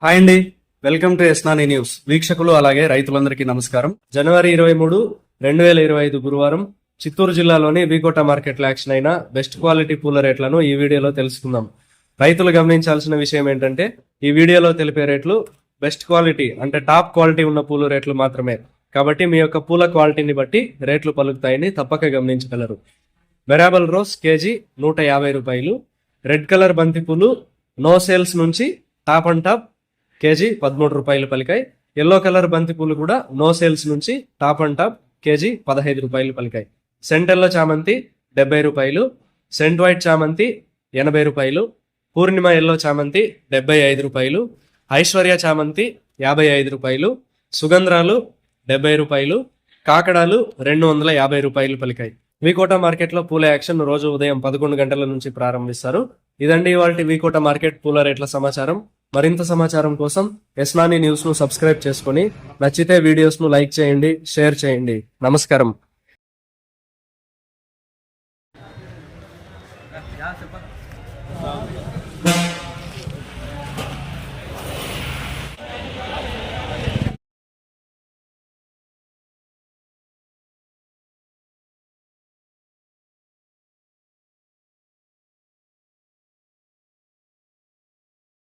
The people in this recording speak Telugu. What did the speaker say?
హాయ్ అండి, వెల్కమ్ టు ఎస్నాని న్యూస్. వీక్షకులు అలాగే రైతులందరికీ నమస్కారం. జనవరి 23, 2025 గురువారం చిత్తూరు జిల్లాలోని వీకోట మార్కెట్లో యాక్షన్ అయిన బెస్ట్ క్వాలిటీ పూల రేట్లను ఈ వీడియోలో తెలుసుకుందాం. రైతులు గమనించాల్సిన విషయం ఏంటంటే, ఈ వీడియోలో తెలిపే రేట్లు బెస్ట్ క్వాలిటీ అంటే టాప్ క్వాలిటీ ఉన్న పూల రేట్లు మాత్రమే. కాబట్టి మీ యొక్క పూల క్వాలిటీని బట్టి రేట్లు పలుకుతాయని తప్పక గమనించగలరు. వెరాబల్ రోజ్ కేజీ 150 రూపాయలు. రెడ్ కలర్ బంతి పూలు నో సేల్స్ నుంచి టాప్ అండ్ టాప్ కేజీ 13 రూపాయలు పలికాయి. ఎల్లో కలర్ బంతి పూలు కూడా నో సేల్స్ నుంచి టాప్ అండ్ టాప్ కేజీ 15 రూపాయలు పలికాయి. సెంట్ ఎల్లో చామంతి 70 రూపాయలు. సెంట్ వైట్ చామంతి 80 రూపాయలు. పూర్ణిమ ఎల్లో చామంతి 75 రూపాయలు. ఐశ్వర్య చామంతి 55 రూపాయలు. సుగంధ్రాలు 70 రూపాయలు. కాకడాలు 250 రూపాయలు పలికాయి. వీకోట మార్కెట్లో పూల యాక్షన్ రోజు ఉదయం 11 గంటల నుంచి ప్రారంభిస్తారు. ఇదండి ఇవాల్టి వీకోట మార్కెట్ పూల రేట్ల సమాచారం. మరింత సమాచారం కోసం ఎస్నాని న్యూస్ ను సబ్స్క్రైబ్ చేసుకొని నచ్చితే వీడియోస్ ను లైక్ చేయండి, షేర్ చేయండి. నమస్కారం.